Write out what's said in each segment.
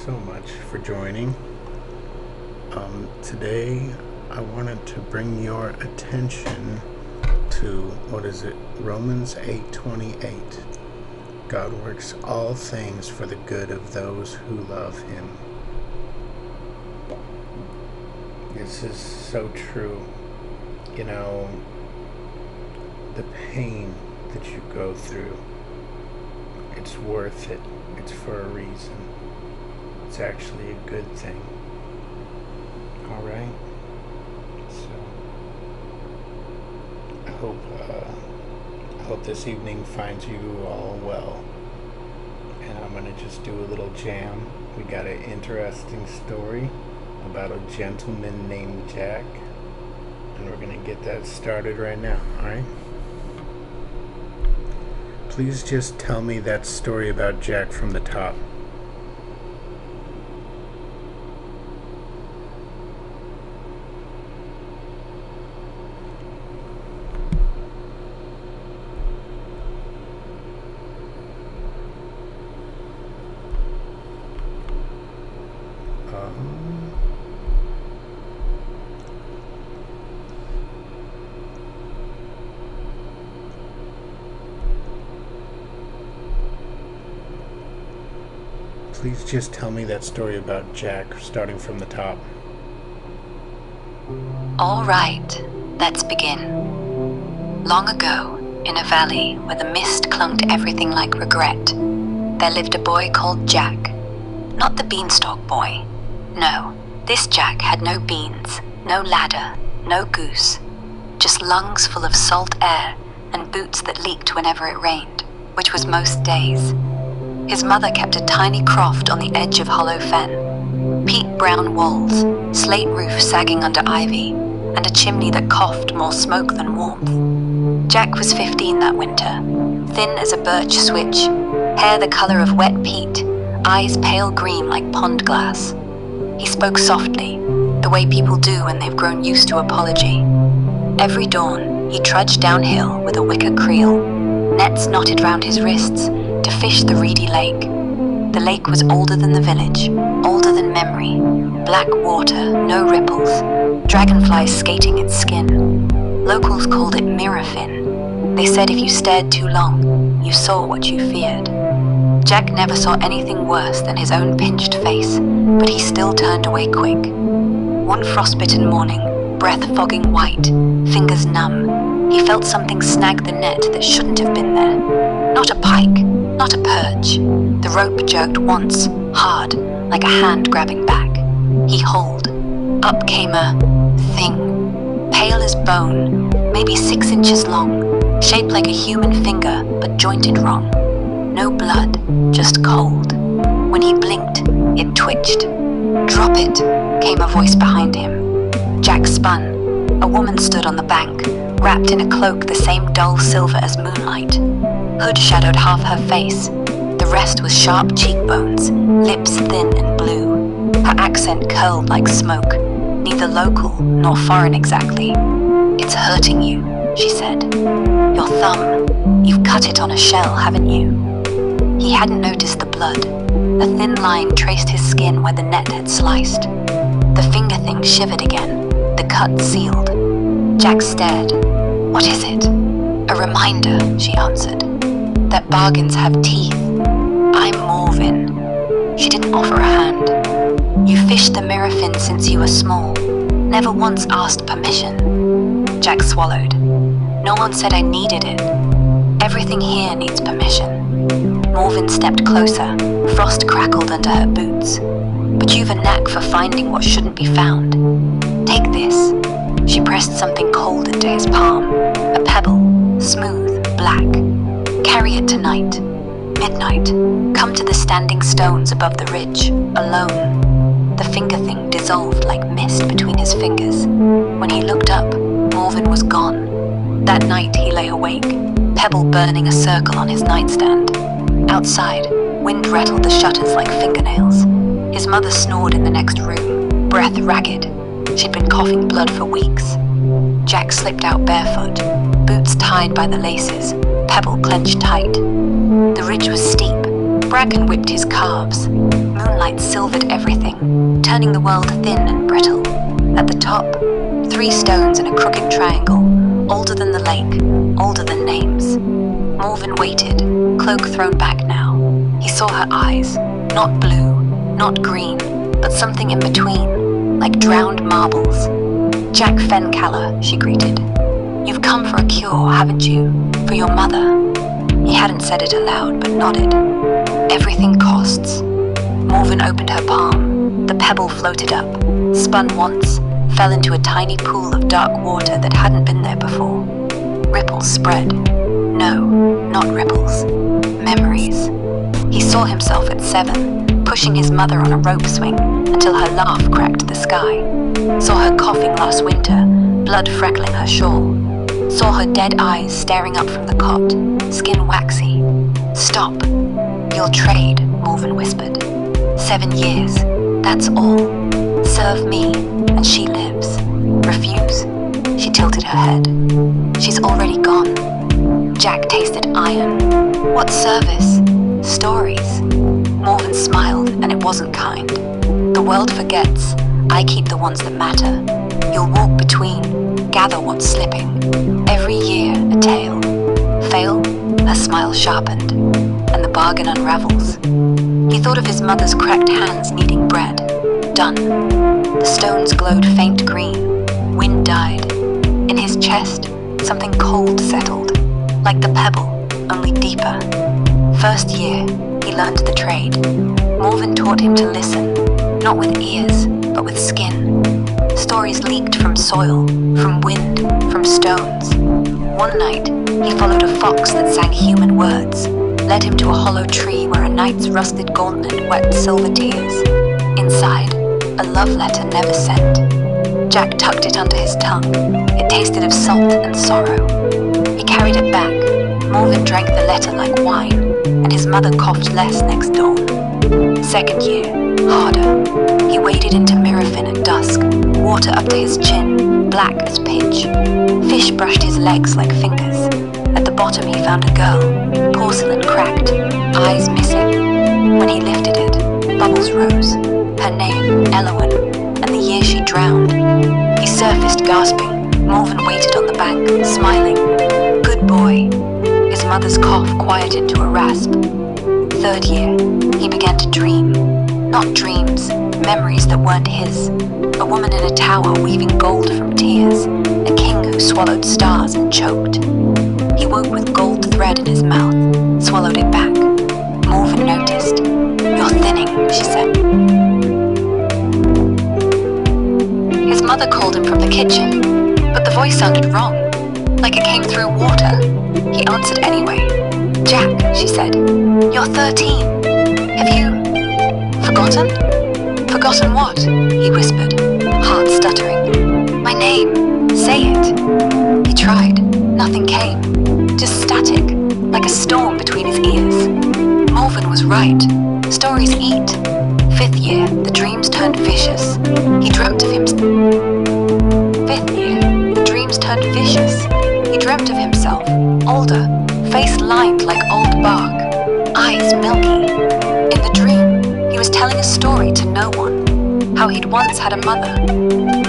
so much for joining. Today I wanted to bring your attention to, Romans 8:28. God works all things for the good of those who love Him. This is so true. You know, the pain that you go through, it's worth it. It's for a reason. It's actually a good thing. Alright? So, I hope this evening finds you all well. And I'm going to just do a little jam. We got an interesting story about a gentleman named Jack. And we're going to get that started right now. Alright? Please just tell me that story about Jack from the top. Please just tell me that story about Jack, starting from the top. All right, let's begin. Long ago, in a valley where the mist clung to everything like regret, there lived a boy called Jack. Not the beanstalk boy. No, this Jack had no beans, no ladder, no goose. Just lungs full of salt air and boots that leaked whenever it rained, which was most days. His mother kept a tiny croft on the edge of Hollow Fen. Peat brown walls, slate roof sagging under ivy, and a chimney that coughed more smoke than warmth. Jack was 15 that winter, thin as a birch switch, hair the color of wet peat, eyes pale green like pond glass. He spoke softly, the way people do when they've grown used to apology. Every dawn, he trudged downhill with a wicker creel, nets knotted round his wrists, to fish the reedy lake. The lake was older than the village, older than memory. Black water, no ripples, dragonflies skating its skin. Locals called it mirror fin. They said if you stared too long, you saw what you feared. Jack never saw anything worse than his own pinched face, but he still turned away quick. One frostbitten morning, breath fogging white, fingers numb, he felt something snag the net that shouldn't have been there. Not a pike, not a perch. The rope jerked once, hard, like a hand grabbing back. He hauled. Up came a thing, pale as bone, maybe 6 inches long, shaped like a human finger, but jointed wrong. No blood, just cold. When he blinked, it twitched. Drop it, came a voice behind him. Jack spun. A woman stood on the bank, wrapped in a cloak the same dull silver as moonlight. Hood shadowed half her face. The rest was sharp cheekbones, lips thin and blue. Her accent curled like smoke, neither local nor foreign exactly. "It's hurting you," she said. "Your thumb. You've cut it on a shell, haven't you?" He hadn't noticed the blood. A thin line traced his skin where the net had sliced. The finger thing shivered again, the cut sealed. Jack stared. "What is it?" "A reminder," she answered, "that bargains have teeth. I'm Morvin." She didn't offer a hand. "You fished the mirror fin since you were small. Never once asked permission." Jack swallowed. "No one said I needed it. Everything here needs permission." Morvin stepped closer. Frost crackled under her boots. "But you've a knack for finding what shouldn't be found. Take this." She pressed something cold into his palm. A pebble, smooth, black. "Carry it tonight. Midnight. Come to the standing stones above the ridge, alone." The finger thing dissolved like mist between his fingers. When he looked up, Morvin was gone. That night he lay awake, pebble burning a circle on his nightstand. Outside, wind rattled the shutters like fingernails. His mother snored in the next room, breath ragged. She'd been coughing blood for weeks. Jack slipped out barefoot, boots tied by the laces, pebble clenched tight. The ridge was steep. Bracken whipped his calves. Moonlight sunlight silvered everything, turning the world thin and brittle. At the top, 3 stones in a crooked triangle, older than the lake, older than names. Morven waited, cloak thrown back now. He saw her eyes, not blue, not green, but something in between, like drowned marbles. "Jack Fencaller," she greeted. "You've come for a cure, haven't you? For your mother?" He hadn't said it aloud, but nodded. "Everything costs." Morven opened her palm. The pebble floated up, spun once, fell into a tiny pool of dark water that hadn't been there before. Ripples spread. No, not ripples. Memories. He saw himself at 7, pushing his mother on a rope swing until her laugh cracked the sky. Saw her coughing last winter, blood freckling her shawl. Saw her dead eyes staring up from the cot, skin waxy. "Stop. You'll trade," Morven whispered. 7 years, that's all. Serve me, and she lives. Refuse? She tilted her head. She's already gone. Jack tasted iron. What service? Stories. Morven smiled, and it wasn't kind. "The world forgets. I keep the ones that matter. You'll walk between, gather what's slipping. Every year, a tale. Fail?" Her smile sharpened, and the bargain unravels. He thought of his mother's cracked hands kneading bread. Done. The stones glowed faint green. Wind died. In his chest, something cold settled, like the pebble, only deeper. First year, he learned the trade. Morven taught him to listen, not with ears, but with skin. Stories leaked from soil, from wind, from stones. One night, he followed a fox that sang human words, led him to a hollow tree where a knight's rusted gauntlet wept silver tears. Inside, a love letter never sent. Jack tucked it under his tongue. It tasted of salt and sorrow. He carried it back. Morven drank the letter like wine, and his mother coughed less next dawn. Second year, harder. He waded into Mirafin at dusk, water up to his chin, black as pitch. Fish brushed his legs like fingers. At the bottom he found a girl, porcelain cracked, eyes missing. When he lifted it, bubbles rose. Her name, Elowen, and the year she drowned. He surfaced gasping. Morven waited on the bank, smiling. Good boy. His mother's cough quieted to a rasp. Third year, he began to dream. Not dreams, memories that weren't his. A woman in a tower weaving gold from tears. A king who swallowed stars and choked. He woke with gold thread in his mouth, swallowed it back. Morven noticed. "You're thinning," she said. His mother called him from the kitchen, but the voice sounded wrong, like it came through water. He answered anyway. "Jack," she said, "you're 13. Have you forgotten?" "Forgotten what?" he whispered, heart stuttering. "My name. Say it." He tried. Nothing came. Just static, like a storm between his ears. Morven was right. Stories eat. 5th year, the dreams turned vicious. He dreamt of him. 5th year, the dreams turned vicious. He dreamt of himself, older, face lined like old bark, eyes milky. In the dream, he was telling a story to no one, how he'd once had a mother.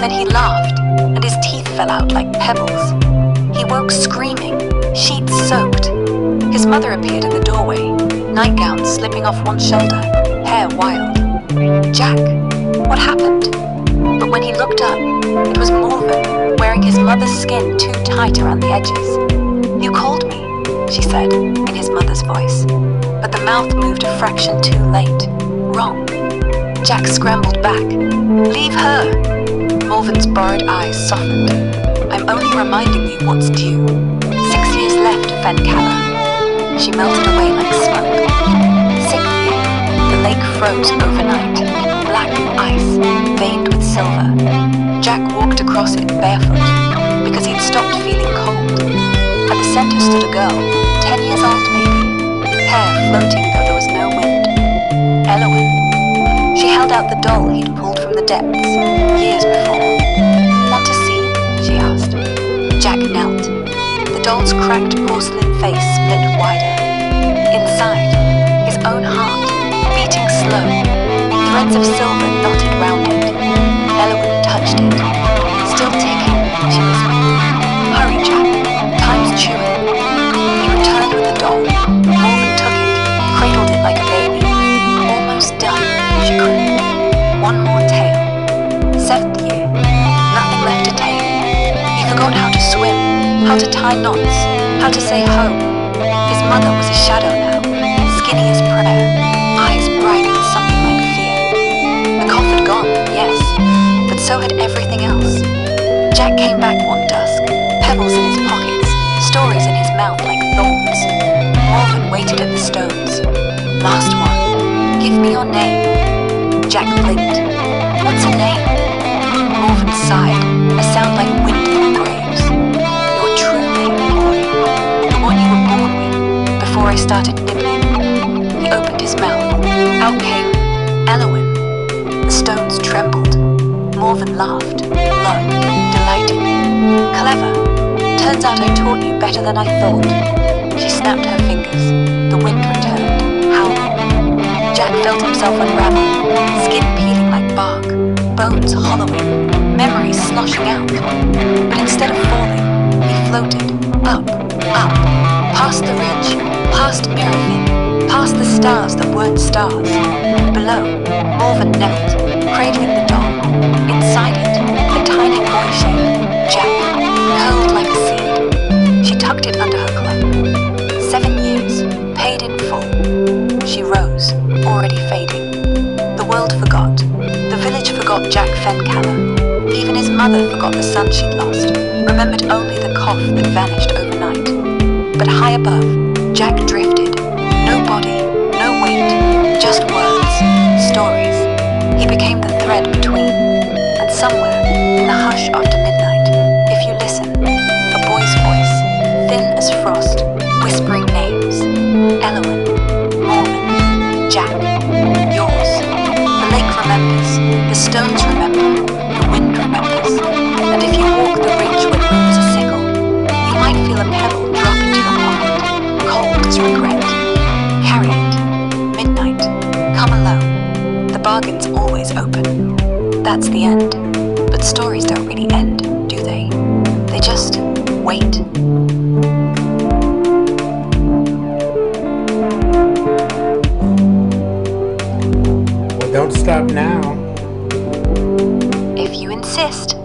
Then he laughed, and his teeth fell out like pebbles. He woke screaming, sheets soaked. His mother appeared in the doorway, nightgown slipping off one shoulder, hair wild. "Jack, what happened?" But when he looked up, it was Morven, wearing his mother's skin too tight around the edges. "You called me," she said, in his mother's voice. But the mouth moved a fraction too late. Wrong. Jack scrambled back. "Leave her!" Morven's borrowed eyes softened. "I'm only reminding you what's due. 6 years left, Fencaller." She melted away like smoke. 6th year. The lake froze overnight. Black ice, veined with silver. Jack walked across it barefoot, because he'd stopped feeling cold. At the center stood a girl, 10 years old maybe, hair floating though there was no wind. Elowen. She held out the doll he'd pulled from the depths, years before. "Want to see?" she asked. Jack knelt. The doll's cracked porcelain face split wider. Inside, his own heart, beating slow. He Lines of silver knotted round it. Elowen touched it. Still ticking, she whispered. Hurry, Jack. Time's chewing. He returned with the doll. Morgan took it, cradled it like a baby. Almost done, she crooned. One more tale. 7th year. Nothing left to tame. He forgot how to swim, how to tie knots, how to say home. His mother was a shadow now, skinny as prayer, eyes bright with something like fear. The cough had gone, yes, but so had everything else. Jack came back one dusk, pebbles in his pockets, stories in his mouth like thorns. Morgan waited at the stones. Last one. Give me your name. Jack blinked. What's a name? Morgan sighed, a sound like wind in the graves. Your true name, boy. The one you were born with, before I started nibbling. He opened his mouth. Out came Elowen. The stones trembled. Morgan laughed, low, delighted. Clever. Turns out I taught you better than I thought. She snapped her fingers. The wind returned, howling. Jack felt himself unravel, skin peeling like bark, bones hollowing, memories sloshing out. But instead of falling, he floated, up, past the ridge, past Miraphine, past the stars that weren't stars. Below, Morven knelt, cradling the doll. Inside it, a tiny boy shape, Jack, curled like a seed. She tucked it under her cloak. 7 years, paid in full. She rose, already fading. The world forgot. The village forgot Jack Fencaller. Even his mother forgot the son she'd lost, remembered only the cough that vanished overnight. But high above, Jack drifted. No body, no weight, just words, stories. He became the thread between. And somewhere, in the hush after midnight, if you listen, a boy's voice, thin as frost, whispering names. Elowen, Mormon, Jack, yours. The lake remembers, the stones remember, the wind remembers. And if you walk the ridge where moons are sickle, you might feel a pebble drop into your pocket, cold as regret. Carry it. Midnight. Come alone. The bargain's always open. That's the end. But stories don't really end, do they? They just wait. Don't stop now. If you insist.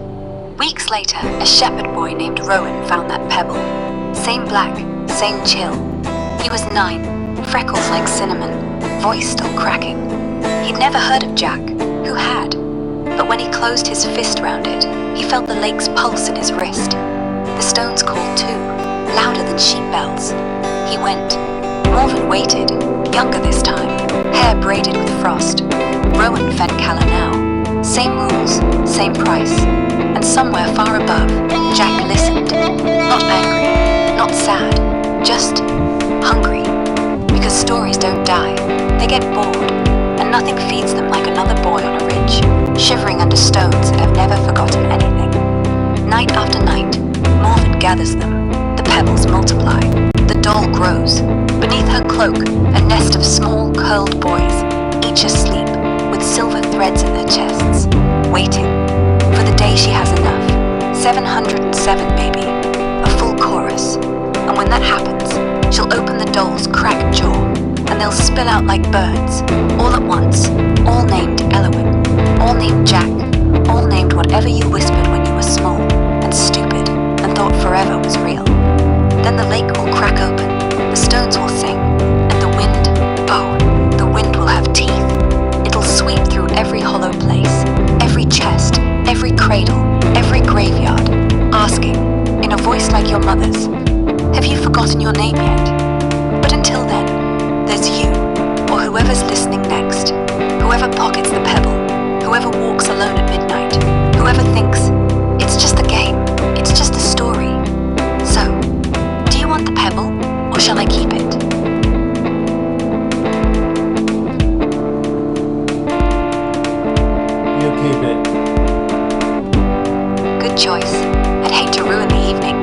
Weeks later, a shepherd boy named Rowan found that pebble. Same black, same chill. He was 9, freckles like cinnamon, voice still cracking. He'd never heard of Jack, who had? But when he closed his fist round it, he felt the lake's pulse in his wrist. The stones called too, louder than sheep bells. He went. Morven waited, younger this time, hair braided with frost. Rowan Fencaller now. Same rules, same price. And somewhere far above, Jack listened. Not angry, not sad, just hungry. Because stories don't die, they get bored. And nothing feeds them like another boy on a ridge, shivering under stones that have never forgotten anything. Night after night, Morven gathers them. The pebbles multiply. The doll grows. Beneath her cloak, a nest of small, curled boys, each asleep, with silver threads in their chests, waiting for the day she has enough. 707, baby. A full chorus. And when that happens, she'll open the doll's cracked jaw, and they'll spill out like birds, all at once, all named Elowen, all named Jack, all named whatever you whispered when you were small, and stupid, and thought forever was real. Then the lake will crack open, the stones will sing, and the wind, oh, the wind will have teeth. It'll sweep through every hollow place, every chest, every cradle, every graveyard, asking, in a voice like your mother's, have you forgotten your name yet? But until then, there's you, or whoever's listening next, whoever pockets the pebble, whoever walks alone at midnight, whoever thinks, it's just a game, it's just a story. So, do you want the pebble, or shall I keep it? You keep it. Good choice. I'd hate to ruin the evening.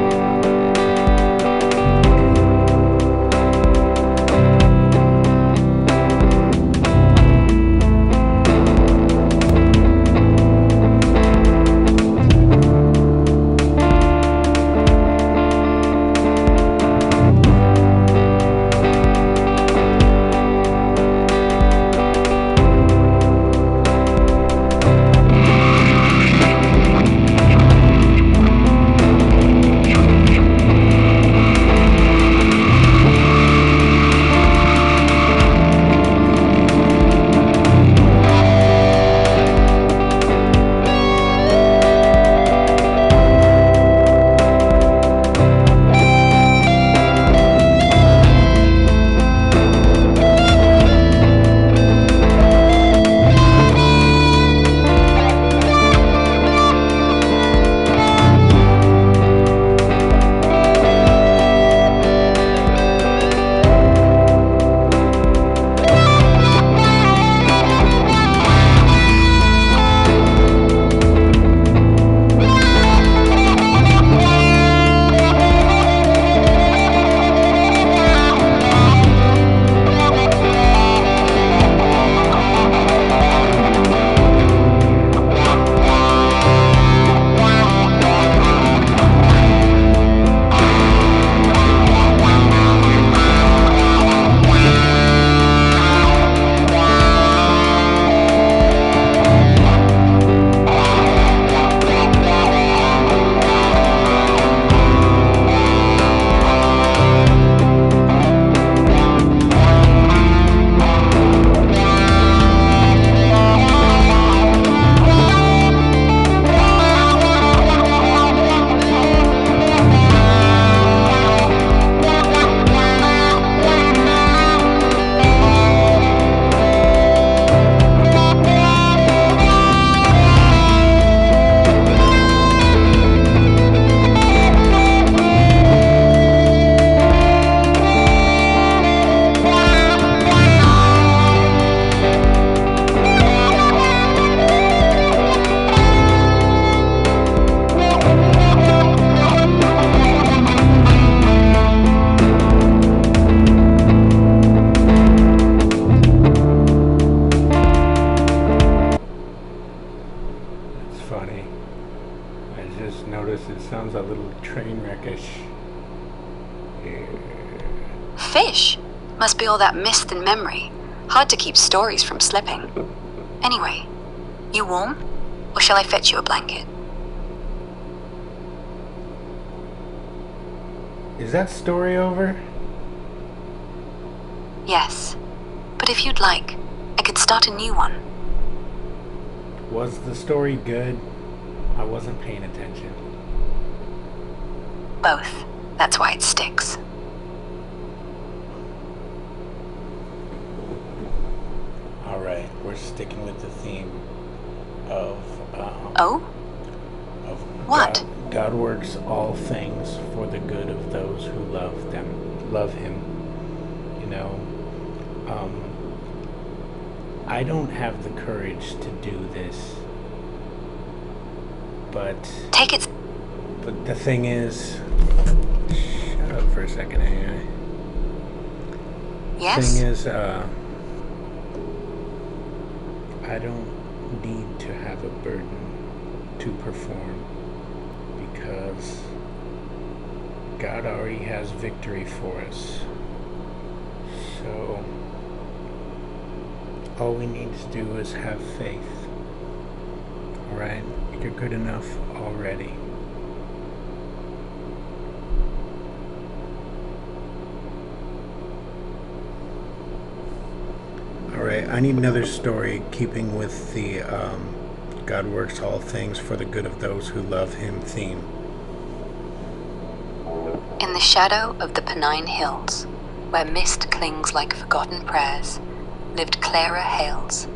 just noticed it sounds a little train wreckish. Fish? Must be all that mist and memory. Hard to keep stories from slipping. Anyway, you warm? Or shall I fetch you a blanket? Is that story over? Yes. But if you'd like, I could start a new one. Was the story good? I wasn't paying attention. Both. That's why it sticks. Alright, we're sticking with the theme of Oh? What? God works all things for the good of those who love him. You know, I don't have the courage to do this, but Take it. But the thing is, shut up for a second, AI. Yes? Thing is, I don't need to have a burden to perform because God already has victory for us. So all we need to do is have faith. Alright? You're good enough already. Alright, I need another story keeping with the God works all things for the good of those who love him theme. In the shadow of the Pennine Hills, where mist clings like forgotten prayers, lived Clara Hales.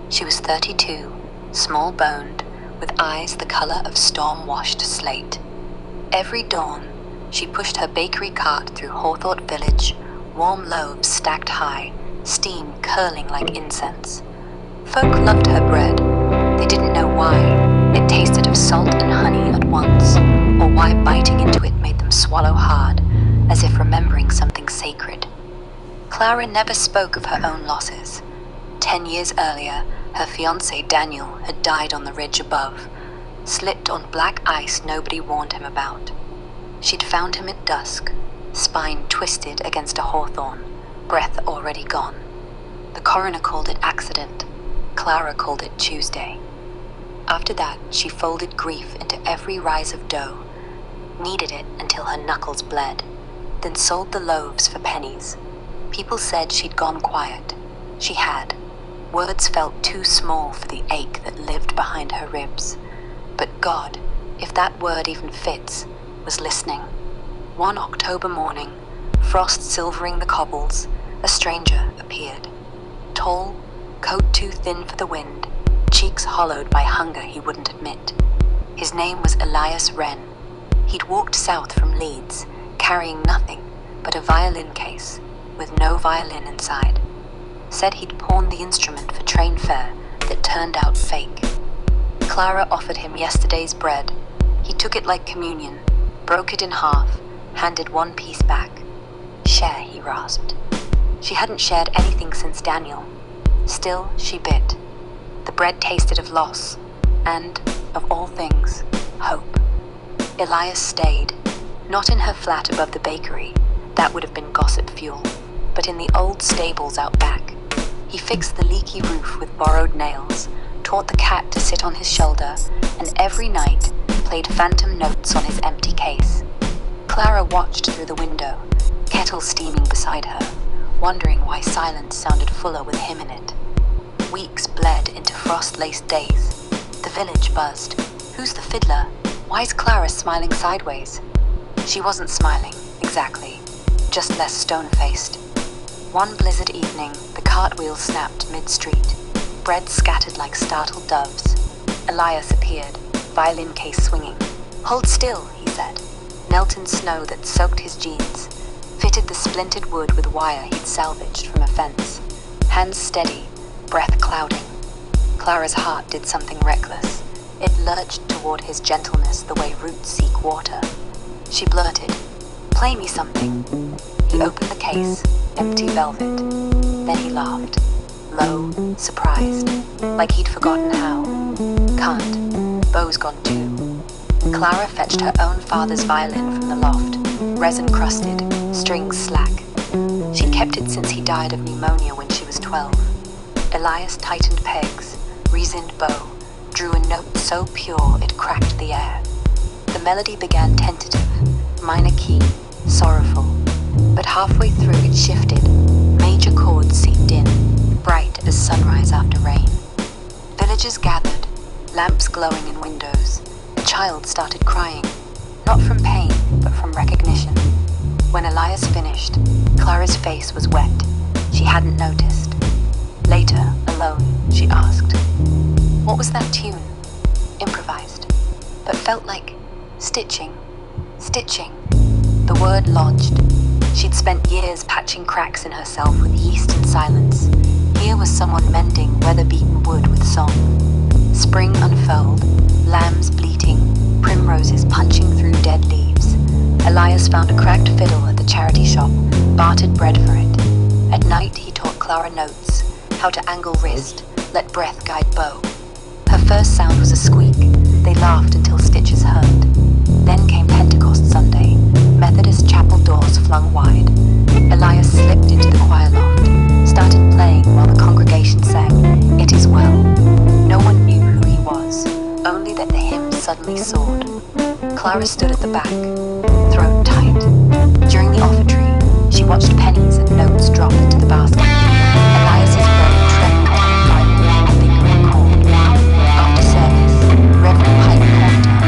She was 32, small-boned, with eyes the color of storm-washed slate. Every dawn, she pushed her bakery cart through Hawthorne Village, warm loaves stacked high, steam curling like incense. Folk loved her bread. They didn't know why. It tasted of salt and honey at once, or why biting into it made them swallow hard, as if remembering something sacred. Clara never spoke of her own losses. 10 years earlier, her fiancé Daniel had died on the ridge above, slipped on black ice nobody warned him about. She'd found him at dusk, spine twisted against a hawthorn, breath already gone. The coroner called it accident. Clara called it Tuesday. After that, she folded grief into every rise of dough, kneaded it until her knuckles bled, then sold the loaves for pennies. People said she'd gone quiet. She had. Words felt too small for the ache that lived behind her ribs. But God, if that word even fits, was listening. One October morning, frost silvering the cobbles, a stranger appeared. Tall, coat too thin for the wind, cheeks hollowed by hunger he wouldn't admit. His name was Elias Wren. He'd walked south from Leeds, carrying nothing but a violin case with no violin inside. Said he'd pawned the instrument for train fare that turned out fake. Clara offered him yesterday's bread. He took it like communion, broke it in half, handed one piece back. Share, he rasped. She hadn't shared anything since Daniel. Still, she bit. The bread tasted of loss, and, of all things, hope. Elias stayed, not in her flat above the bakery, that would have been gossip fuel, but in the old stables out back. He fixed the leaky roof with borrowed nails, taught the cat to sit on his shoulder, and every night played phantom notes on his empty case. Clara watched through the window, kettle steaming beside her, wondering why silence sounded fuller with him in it. Weeks bled into frost-laced days. The village buzzed. Who's the fiddler? Why's Clara smiling sideways? She wasn't smiling, exactly, just less stone-faced. One blizzard evening, the cartwheel snapped mid-street. Bread scattered like startled doves. Elias appeared, violin case swinging. "Hold still," he said. Knelt in snow that soaked his jeans. Fitted the splintered wood with wire he'd salvaged from a fence. Hands steady, breath clouding. Clara's heart did something reckless. It lurched toward his gentleness the way roots seek water. She blurted, "Play me something." He opened the case, empty velvet. Then he laughed, low, surprised, like he'd forgotten how. Can't. Bow's gone too. Clara fetched her own father's violin from the loft, resin-crusted, strings slack. She'd kept it since he died of pneumonia when she was 12. Elias tightened pegs, reasoned bow, drew a note so pure it cracked the air. The melody began tentative, minor key, sorrowful, but halfway through it shifted, major chords seeped in, bright as sunrise after rain. Villagers gathered, lamps glowing in windows. A child started crying, not from pain, but from recognition. When Elias finished, Clara's face was wet. She hadn't noticed. Later, alone, she asked, "What was that tune?" Improvised, but felt like stitching. The word lodged. She'd spent years patching cracks in herself with yeast and silence. Here was someone mending weather-beaten wood with song. Spring unfurled, lambs bleating, primroses punching through dead leaves. Elias found a cracked fiddle at the charity shop, bartered bread for it. At night he taught Clara notes, how to angle wrist, let breath guide bow. Her first sound was a squeak. They laughed until stitches hurt. Then came Pentecost Sunday, Methodist chapel doors flung wide. Elias slipped into the choir loft, started playing while the congregation sang, "It is well." No one knew who he was, only that the hymn suddenly soared. Clara stood at the back, throat tight. During the offertory, she watched pennies and notes drop into the basket. Elias's brain trembled on a Bible, fingering a chord. After service, Reverend Pike called her.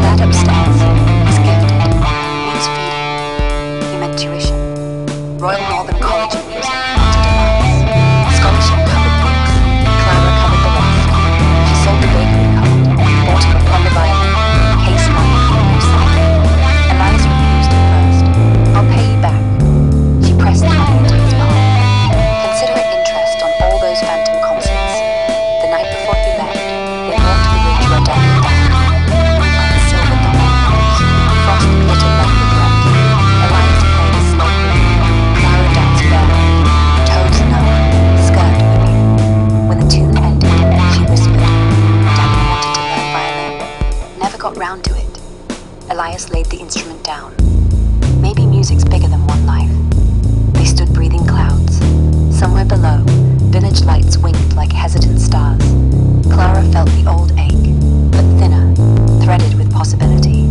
"Lad upstairs, he's gifted, needs feeding." He meant tuition. Royal Northern College of Music wanted Elias. Scholarship covered books. Clara covered the rest. She sold the bakery card, bought him a plumber violin, case money, new salary. Elias refused at first. "I'll pay you back." She pressed the money into his palm. Considering interest on all those phantom concerts. The night before he left, they walked to the ridge where Daniel died. Moonlight silvered the hornbills. Frost glittered like regret. Elias played a slow rhythm. Clara danced barefoot, toes numb, skirt whipping. When the tune ended, she whispered, "Daniel wanted to learn violin. Never got round to it." Elias laid the instrument down. Maybe music's bigger than one life. They stood breathing clouds. Somewhere below, village lights winked like hesitant stars. Clara felt the old ache, but thinner, threaded with possibility.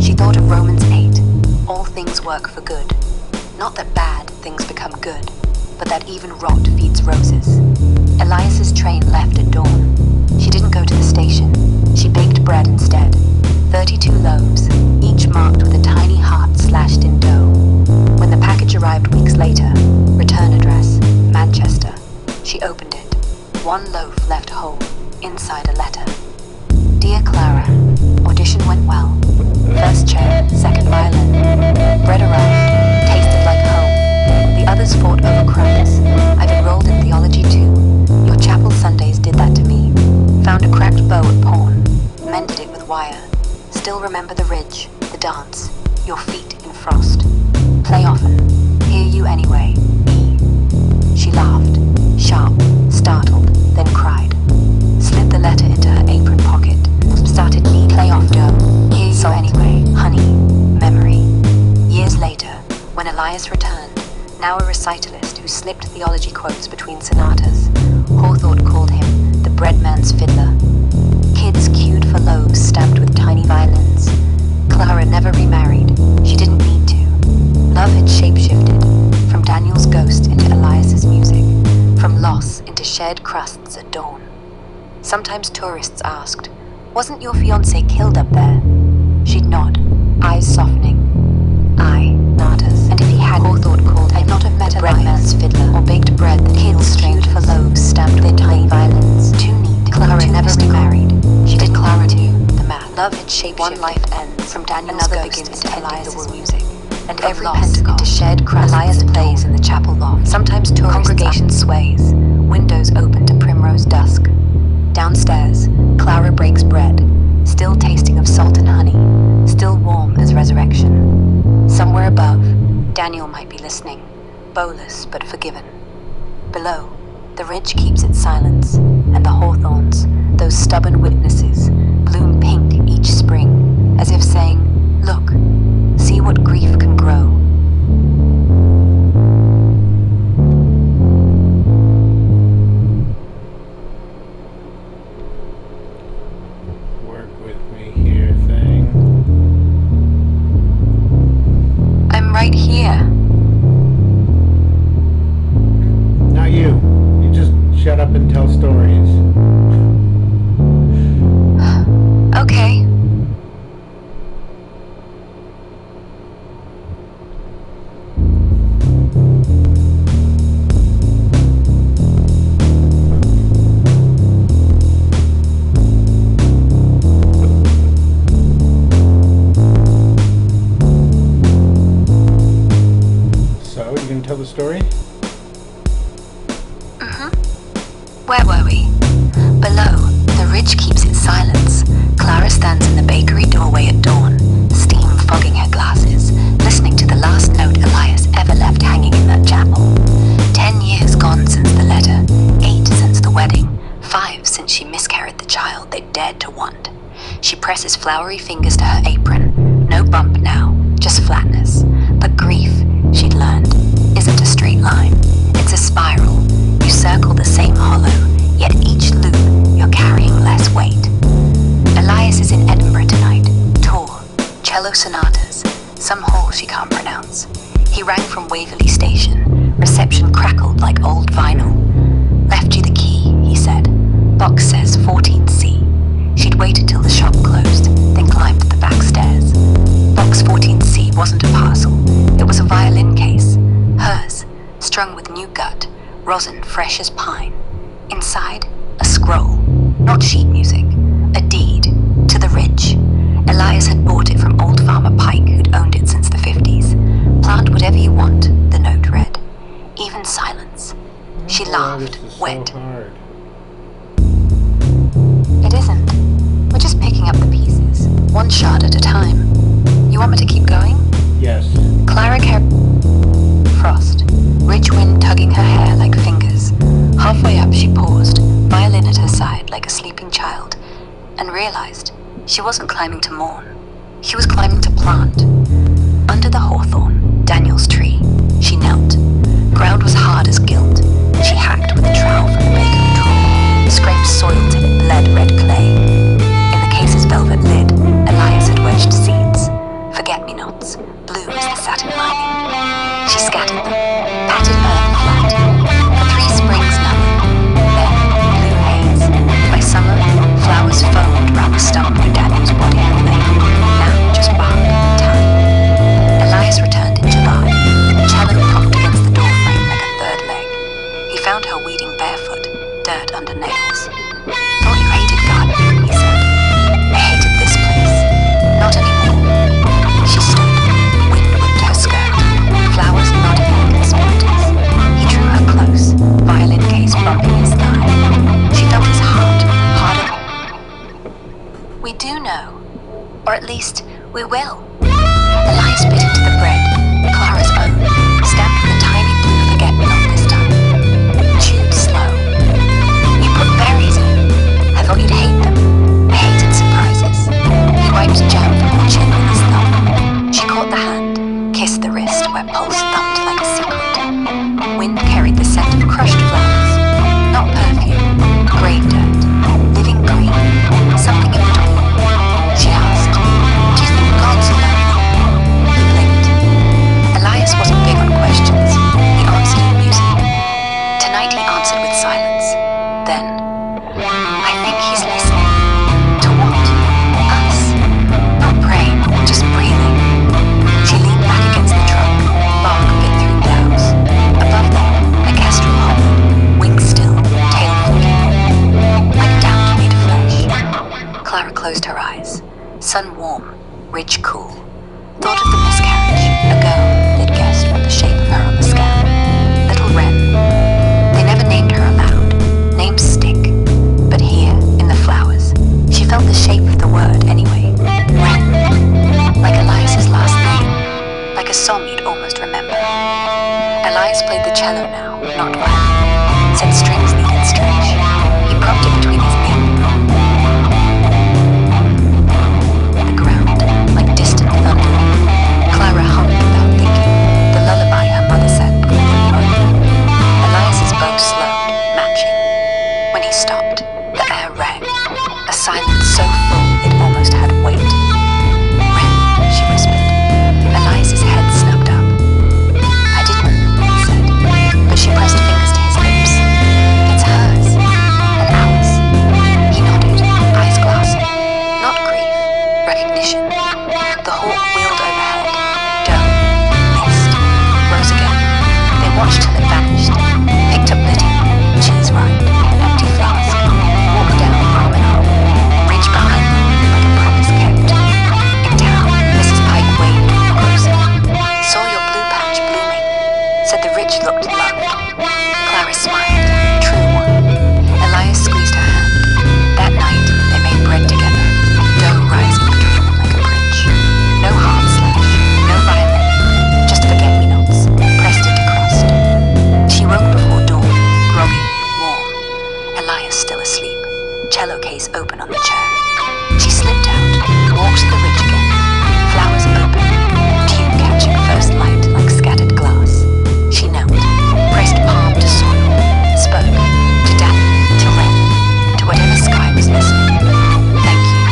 She thought of Romans 8, all things work for good. Not that bad things become good, but that even rot feeds roses. Elias's train left at dawn. She didn't go to the station. She baked bread instead. 32 loaves, each marked with a tiny heart slashed in dough. When the package arrived weeks later, return address, Manchester, she opened it. One loaf left whole, inside a letter. "Dear Clara, audition went well. First chair, second violin. Bread arrived, tasted like home. The others fought over crumbs. I've enrolled in theology too. Your chapel Sundays did that to me. Found a cracked bow at pawn, mended it with wire. Still remember the ridge, the dance, your feet in frost. Play often, hear you anyway, E." She laughed, sharp, startled, then cried. Slid the letter into her apron pocket, started me play off dough, hear you anyway, honey, memory. Years later, when Elias returned, now a recitalist who slipped theology quotes between sonatas, Hawthorne called him the breadman's fiddler. Kids queued for loaves stamped with tiny violins. Clara never remarried. She didn't need to. Love had shapeshifted, from Daniel's ghost into Elias's music, from loss into shared crusts at dawn. Sometimes tourists asked, "Wasn't your fiancé killed up there?" She'd nod, eyes softening. "Aye, Natas." And if he had, Hawthorne called him, I'd not have met a breadman's fiddler or baked bread that kids queued for loaves stamped with tiny violins. Too neat. Clara never remarried. She did. Clara knew the math. Love had shaped one life ends from Daniel's another ghost begins into Elias's music. And from every Pentecost into shared crusts, Elias plays in the chapel loft. Sometimes congregation sways, windows open to primrose dusk. Downstairs, Clara breaks bread, still tasting of salt and honey, still warm as resurrection. Somewhere above, Daniel might be listening, bowless but forgiven. Below, the ridge keeps its silence, and the hawthorns, those stubborn witnesses, bloom pink each spring, as if saying, "Look, see what grief can grow." Work with me here thing. I'm right here. Not you. You just shut up and tell stories. Okay. So, you gonna tell the story? Where were we? Below, the ridge keeps its silence. Clara stands in the bakery doorway at dawn, steam fogging her glasses, listening to the last note Elias ever left hanging in that chapel. 10 years gone since the letter, 8 since the wedding, 5 since she miscarried the child they dared to want. She presses floury fingers to her apron. No bump now, just flatness. But grief, she'd learned, isn't a straight line. It's a spiral. You circle the same hollow, yet each loop you're carrying less weight. Elias is in Edinburgh tonight, tour, cello sonatas, some hall she can't pronounce. He rang from Waverley Station. Reception crackled like old vinyl. "Left you the key," he said. "Box says 14C. She'd waited till the shop closed, then climbed the back stairs. Box 14C wasn't a parcel. It was a violin case. Hers, strung with new gut, rosin fresh as pine. Inside, a scroll, not sheet music, a deed to the ridge. Elias had bought it from old farmer Pike, who'd owned it since the 50s. "Plant whatever you want," the note read. Even silence. She laughed, wet. So hard. "It isn't. We're just picking up the pieces, one shard at a time. You want me to keep going?" Yes. Clara Frost, ridge wind tugging her hair like fingers. Halfway up she paused, violin at her side like a sleeping child, and realized she wasn't climbing to mourn. She was climbing to plant. Under the hawthorn, Daniel's tree, she knelt. Ground was hard as gilt. She hacked with a trowel from the bakery drawer, scraped soil till it bled red clay. In the case's velvet lid, Elias had wedged seeds. Forget-me-nots, blue as the satin lining. She scattered them, patted earth flat. For 3 springs, nothing. Then, blue haze. By summer, flowers foamed round the stump where Daniel's body had lain. Now, just bark, time. Elias returned in July. Cello propped against the doorframe like a third leg. He found her weeding barefoot, dirt under nails. "Thought you hated gardening," he said. "I hated this place. Not anymore." She stood, wind whipped her skirt, flowers nodding like conspirators. He drew her close, violin case bumping his thigh. She felt his heart, harder. "We do know. Or at least, we will." Elias bit into the bread, Clara's own, stamped with a tiny blue forget-me-not this time. Chewed slow. "You put berries in. I thought you'd hate them. I hated surprises." He wiped jam from her chin with his thumb. She caught the hand, kissed the wrist where pulse thumped like a secret. Wind carried the scent of crushed flowers. Not perfume, grave dirt, living green, something in between. She asked, "Do you think God's alone?" He blinked. Elias wasn't big on questions. He answered in music. Tonight he answered with silence. Then, "I think he's listening." To what? Us. Not praying, just breathing. She leaned back against the truck, bark bit through blouse. Above them, a kestrel hovered, wings still, tail flicking. Like doubt made flesh. Clara closed her eyes. Sun warm, ridge cool. Thought of the miscarriage, a girl they'd guessed from the shape of her on the scan. Little Wren. They never named her aloud. Names stick. But here, in the flowers, she felt the shape of the word anyway. Wren. Like Elias's last name. Like a song you'd almost remember. Elias played the cello now, not violin. Said strings needed stretch. He propped it between his knees. The ground. Recognition. The hawk wheeled overhead. Dome. Missed. Rose again. They watched till it vanished. Picked up Liddy. Cheese rind. Empty flask. Walked down arm in arm. Ridge behind them like a promise kept. In town, Mrs. Pike waved at the grocer. Saw your blue patch blooming. Said the rich looked loved. Clara smiled. True one. Elias squeezed her hand. That night, they made bread together. Dough rising between them like a bridge. No heart slash, no violin, just forget-me-nots, pressed into crust. She woke before dawn, groggy, warm. Elias still asleep, cello case open on the chair. She slipped out, walked to the ridge again. Flowers open, tune catching first light like scattered glass. She knelt, pressed palm to soil, spoke to Daphne, to Wren, to whatever sky was listening. Thank you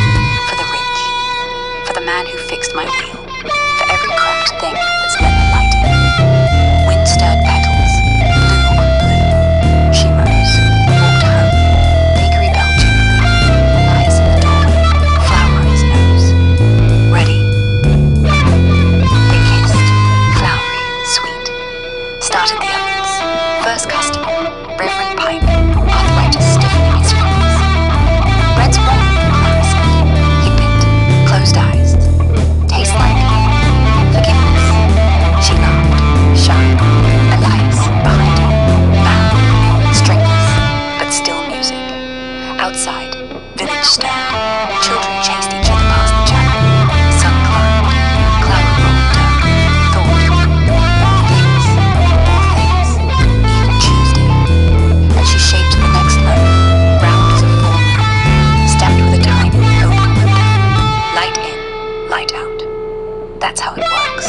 for the ridge, for the man who fixed my wheel, for every cracked thing that's let the light in. Wind-stirred petals, blue on blue. She rose, walked home, bakery bell jingling, Elias in the doorway, flower on his nose. Ready? They kissed, flowery, sweet. Started the ovens. First customer, Reverend Pike, arthritis stiffening his fingers. Bread's warm, Clara said. He picked, closed eyes. Tastes like forgiveness. She laughed, shy. Elias, behind her, bound, stringless, but still music. Outside, village stirred. Children chased each other past the chapel. Sun climbed. Clara rolled down. Thought. Things. More things. Even Tuesday. And she shaped the next load. Round as a full moon. Stamped with a tiny open window. Light in, light out. That's how it works.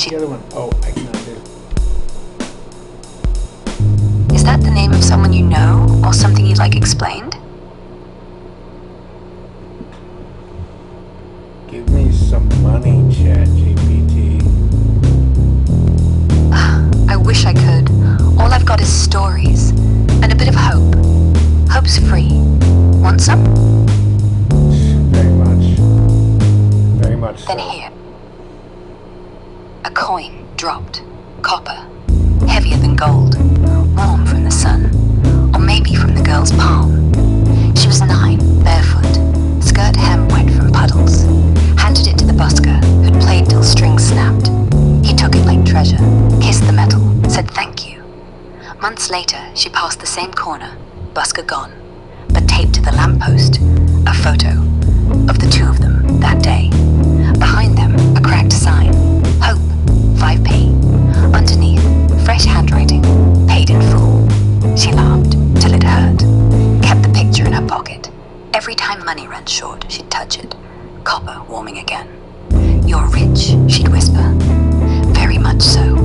Where's the other one? Oh, I cannot do. Is that the name of someone you know, or something you'd like explained? Give me some money, ChatGPT. I wish I could. All I've got is stories, and a bit of hope. Hope's free. Want some? Very much. Very much Then so. here. A coin dropped. Copper. Heavier than gold. Warm from the sun. Or maybe from the girl's palm. She was 9, barefoot. Skirt hem wet from puddles. Handed it to the busker, who'd played till strings snapped. He took it like treasure, kissed the metal, said thank you. Months later, she passed the same corner, busker gone, but taped to the lamppost, a photo of the two of them that day. Behind them, a cracked sign, Hope, 5p. Underneath, fresh handwriting, paid in full. She laughed till it hurt, kept the picture in her pocket. Every time money ran short, she'd touch it, copper warming again. You're rich, she'd whisper. Very much so.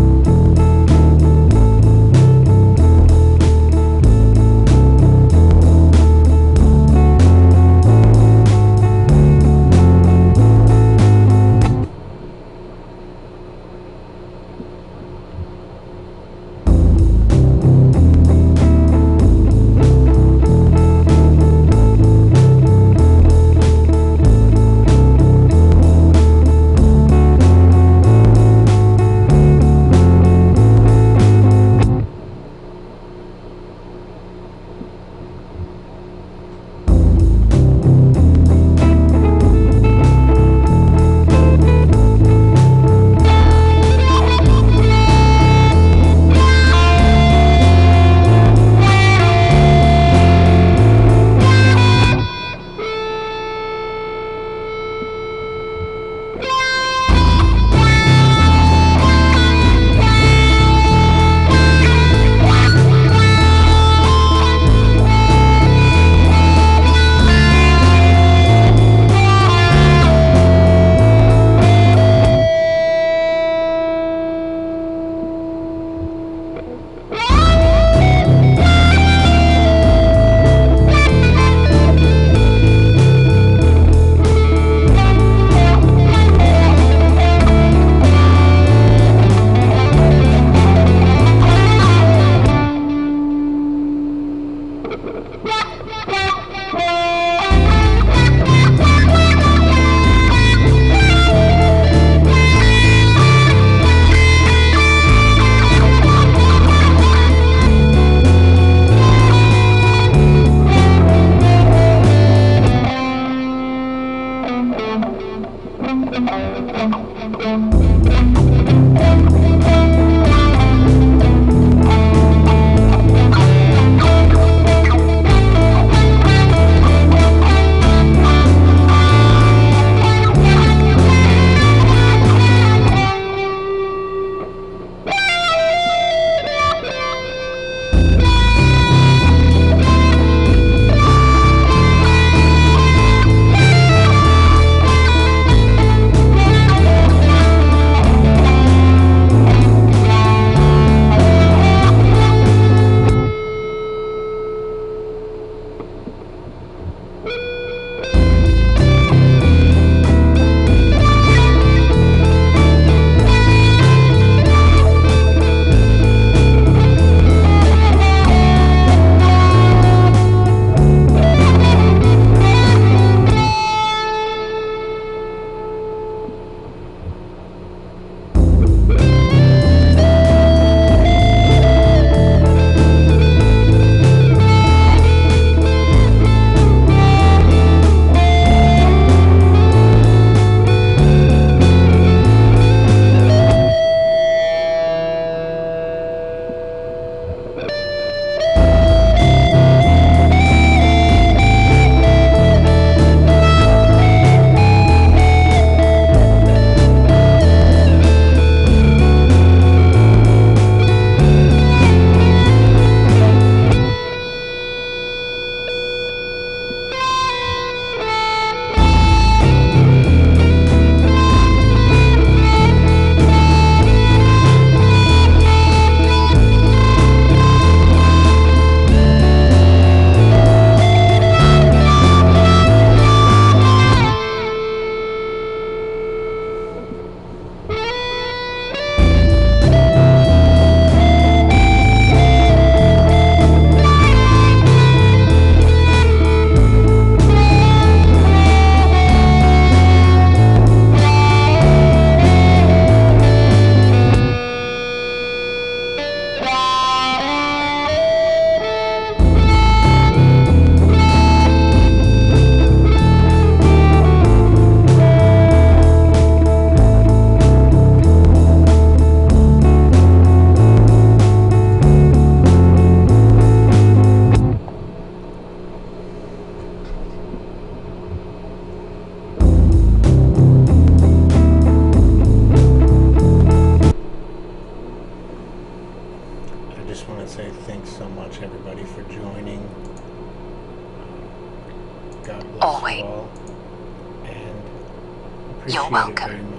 appreciate it welcome. very much.